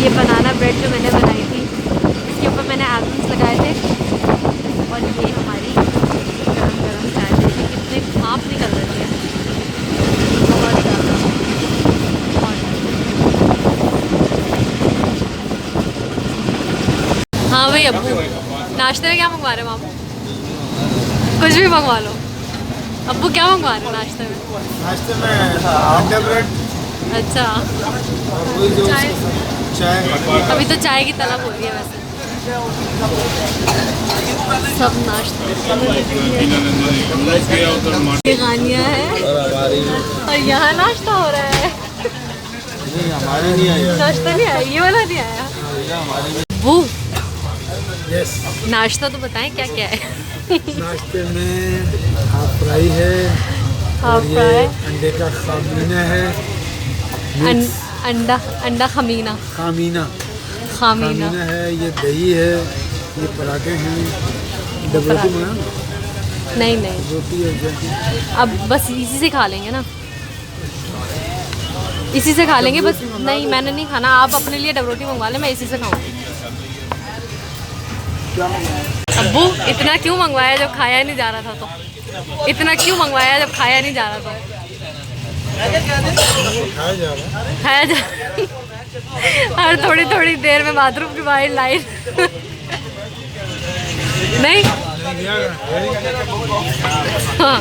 ये बनाना ब्रेड जो मैंने बनाई थी, इसके ऊपर मैंने आलमंड्स लगाए थे। और ये हमारी गरम गरम चाय। देखिए कितने भाप निकल रहे थे, बहुत ज़्यादा। हाँ भाई अब्बू, नाश्ते में क्या मंगवा रहे हैं मामू? कुछ भी मंगवा लो। अब्बू क्या मंगवा रहे हैं नाश्ते में? नाश्ते में अंडा ब्रेड। अच्छा, चाय। अभी तो चाय की तलब हो रही है वैसे। सब नाश्ते ये गानियाँ है और यहाँ नाश्ता हो रहा है। हमारे नहीं आई। नाश्ता नहीं आया, ये वाला नहीं आया। वो यस। नाश्ता तो बताएं क्या क्या है? नाश्ते में हाफ फ्राई है, हाफ और ये फ्राई, अंडे का खामीना है। अंडा खमीना, खामीना खामीना है। ये दही है, ये पराठे हैं। डब रोटी मंगाओ ना। नहीं रोटी है जैसी। अब बस इसी से खा लेंगे ना, इसी से खा लेंगे बस। नहीं मैंने नहीं खाना, आप अपने लिए डब रोटी मंगवा लें, मैं इसी से खाऊंगी। अब्बू इतना क्यों मंगवाया जब खाया नहीं जा रहा था? तो इतना क्यों मंगवाया जब खाया नहीं जा रहा था? खाया जा हर थोड़ी देर में बाथरूम की बाहर लाइन। नहीं हाँ।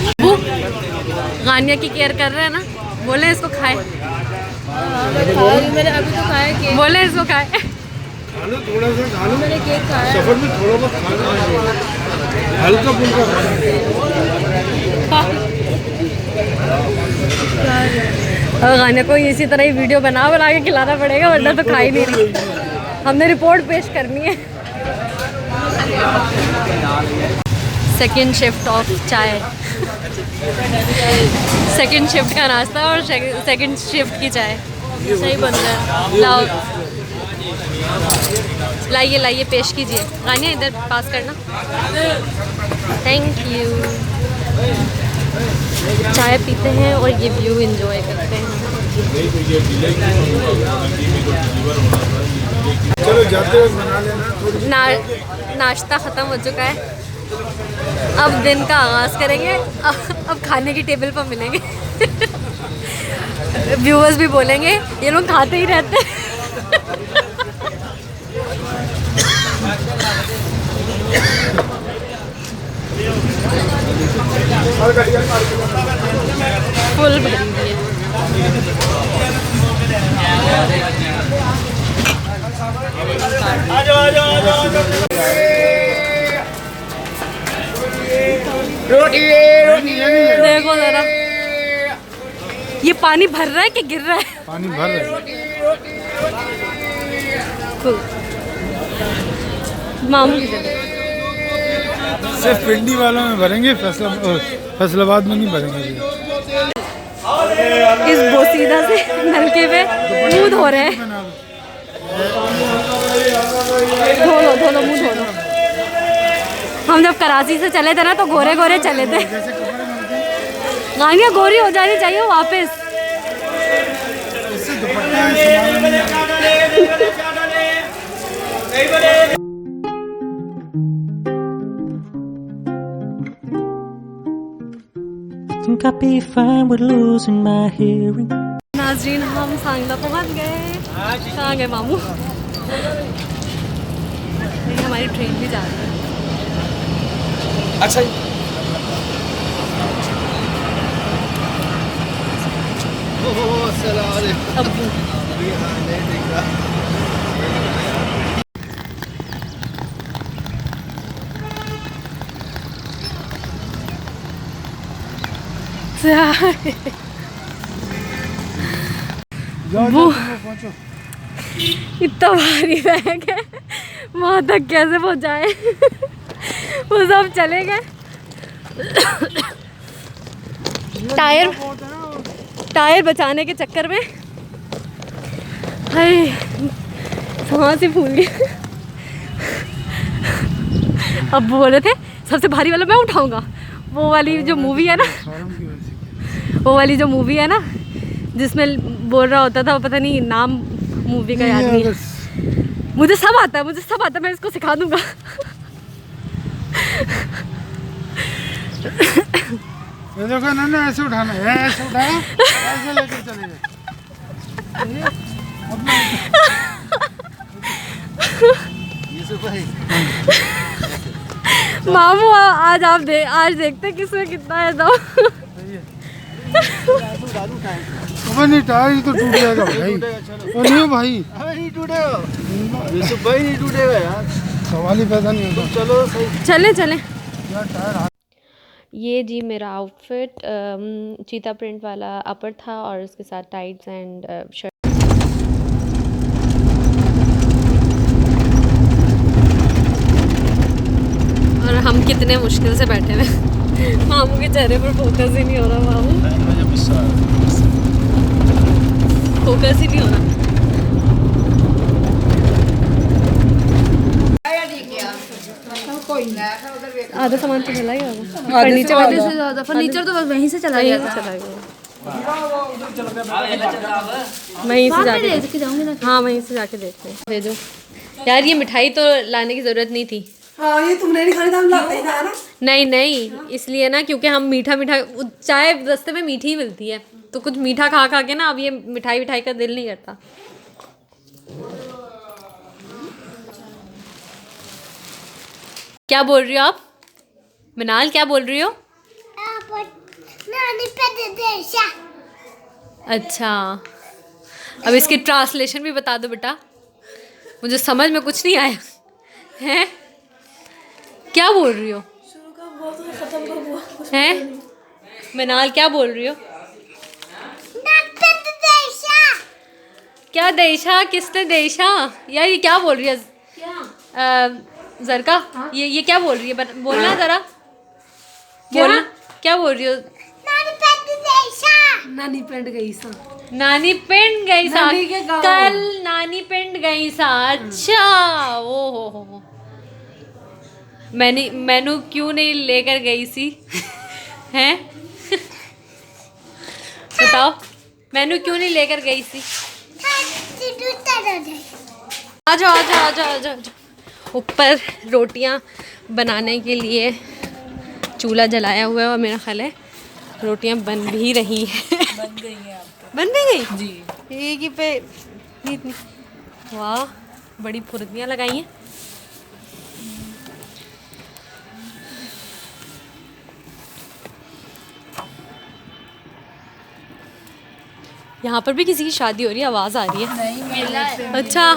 अब्बू गानिया की केयर कर रहे हैं ना, बोले इसको खाए। मैंने अभी तो खाया केक। बोले इसको खाए। थोड़ा सा खा लो। मैंने केक खाया। सफर में थोड़ा बहुत खाना चाहिए, हल्का फुल्का खाना चाहिए। और गाने को इसी तरह ही वीडियो बना के खिलाना पड़ेगा, वरना तो खा ही नहीं रही। हमने रिपोर्ट पेश करनी है। सेकेंड शिफ्ट ऑफ चाय, सेकेंड शिफ्ट का नाश्ता और सेकेंड शिफ्ट की चाय। सही बन रहा है। लाओ लाइए पेश कीजिए। गानिया इधर पास करना। Thank you. चाय पीते हैं और ये व्यू एंजॉय करते हैं। चलो जाते हुए बना लेना। नाश्ता ख़त्म हो चुका है, अब दिन का आगाज़ करेंगे। अब खाने की टेबल पर मिलेंगे। व्यूअर्स भी बोलेंगे ये लोग खाते ही रहते हैं। फुल भरी हुई है। देखो जरा, ये पानी भर रहा है कि गिर रहा है? पानी भर रहा है। मामू सिर्फ पिंडी वालों में भरेंगे, फैसलाबाद में नहीं भरेंगे। इस बोसीदा से नलके पे मुंह धो रहे हैं। धो लो मुंह धो लो। हम जब कराची से चले थे ना तो गोरे गोरे चले थे। गानिया गोरी हो जानी चाहिए वापस। think I'd be fine with losing my hearing. नाज़रीन हम सांगला पहुंच गए। कहाँ गए मामू? नहीं हमारी ट्रेन भी जा रही है। अच्छा अब्बू इतना भारी बैग है, वहाँ तक कैसे पहुँचाए? वो सब चले गए। टायर बचाने के चक्कर में हाय सांस ही फूल गई। अब बोल रहे थे सबसे भारी वाला मैं उठाऊंगा। वो वाली जो मूवी है ना जिसमें बोल रहा होता था, वो पता नहीं नाम मूवी का याद नहीं है। मुझे सब आता है, मैं इसको सिखा दूंगा। ये देखो ना, ऐसे उठाना है, ऐसे उठाया, ऐसे लेके चले गए। मामू आज देखते हैं किसमें कितना है दम। अब नहीं टायर ही तो टूट जाएगा भाई। और नहीं भाई, नहीं टूटेगा, यूसुफ भाई नहीं टूटेगा यार, सवाल ही पैदा नहीं होता। चलो सही। चले यार टायर ये जी मेरा आउटफिट चीता प्रिंट वाला अपर था और उसके साथ टाइट्स एंड शर्ट। और हम कितने मुश्किल से बैठे हुए। मामू के चेहरे पर फोकस ही नहीं हो रहा। मामू फोकस ही नहीं हो रहा। आधा सामान तो चला ही होगा। फर्नीचर तो बस वहीं से चला गया था। वहीं से जाके देख के जाऊंगी ना। हाँ वहीं से जाके देखते हैं। भेजो यार, ये मिठाई तो लाने की ज़रूरत नहीं थी। हाँ ये तुमने नहीं खानी था, हम लाते ही था ना। नहीं इसलिए ना, क्योंकि हम मीठा चाय रास्ते में मीठी ही मिलती है, तो कुछ मीठा खा के ना अब ये मिठाई का दिल नहीं करता। क्या बोल रही हो आप मनाल, क्या बोल रही हो? अच्छा, अब इसकी ट्रांसलेशन भी बता दो बेटा, मुझे समझ में कुछ नहीं आया है। क्या बोल रही हो? हैं मनाल, क्या बोल रही हो? क्या देशा? किसने देशा? यार ये क्या बोल रही है जरका? ये क्या बोल रही है? बोलना जरा, बोलना क्या बोल रही हो? नानी पिंड गई सा। नानी पिंड गई सा, नानी के गाँव। कल नानी पिंड गई सा। अच्छा, ओ हो। मैनू क्यों नहीं लेकर गई सी? हैं बताओ, मैनू क्यों नहीं लेकर गई सी? आ जाओ। ऊपर रोटियां बनाने के लिए चूल्हा जलाया हुआ है और मेरा ख्याल है रोटियां बन भी रही हैं। बन भी गई जी। एक ही पे इतनी, वाह बड़ी फुर्तियाँ लगाई हैं। यहाँ पर भी किसी की शादी हो रही है, आवाज़ आ रही है। नहीं, मेला है। अच्छा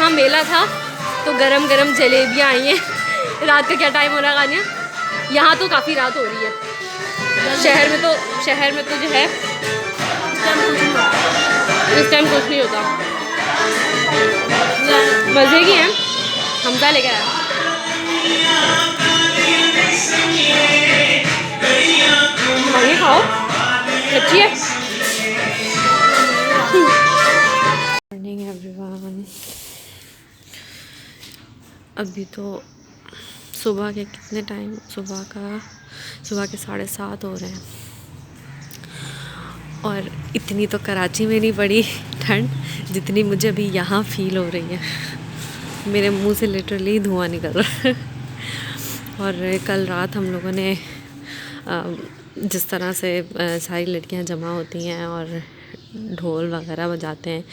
मेला था तो गरम गरम जलेबियाँ आई हैं। रात का क्या टाइम हो रहा है गानिया? यहाँ तो काफ़ी रात हो रही है। शहर में तो जो है इस टाइम कुछ नहीं होता। मज़े की हैं, हमजा लेकर आया। ये खाओ, अच्छी है। Morning everyone. अभी तो सुबह के कितने टाइम, सुबह के 7:30 हो रहे हैं और इतनी तो कराची में नहीं पड़ी ठंड जितनी मुझे अभी यहाँ फील हो रही है। मेरे मुंह से लिटरली धुआं निकल रहा है। और कल रात हम लोगों ने जिस तरह से सारी लड़कियाँ जमा होती हैं और ढोल वगैरह बजाते हैं,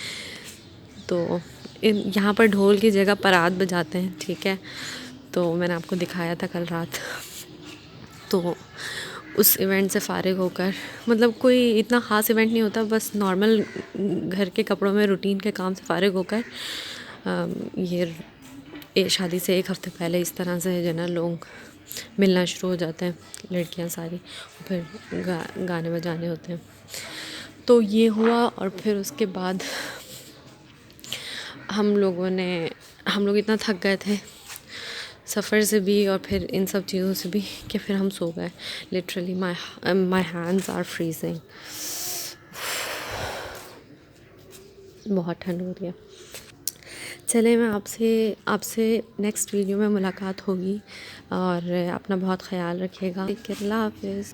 तो यहाँ पर ढोल की जगह परात बजाते हैं, ठीक है। तो मैंने आपको दिखाया था कल रात, तो उस इवेंट से फ़ारिग होकर, मतलब कोई इतना ख़ास इवेंट नहीं होता, बस नॉर्मल घर के कपड़ों में रूटीन के काम से फ़ारिग होकर ये शादी से एक हफ़्ते पहले इस तरह से जो ना लोग मिलना शुरू हो जाते हैं, लड़कियां सारी, फिर गाने बजाने होते हैं। तो ये हुआ और फिर उसके बाद हम लोग इतना थक गए थे सफ़र से भी और फिर इन सब चीज़ों से भी कि फिर हम सो गए। Literally my hands are freezing. बहुत ठंड हो रही है। चले, मैं आपसे नेक्स्ट वीडियो में मुलाकात होगी और अपना बहुत ख्याल रखिएगा। अल्लाह हाफ़िज़।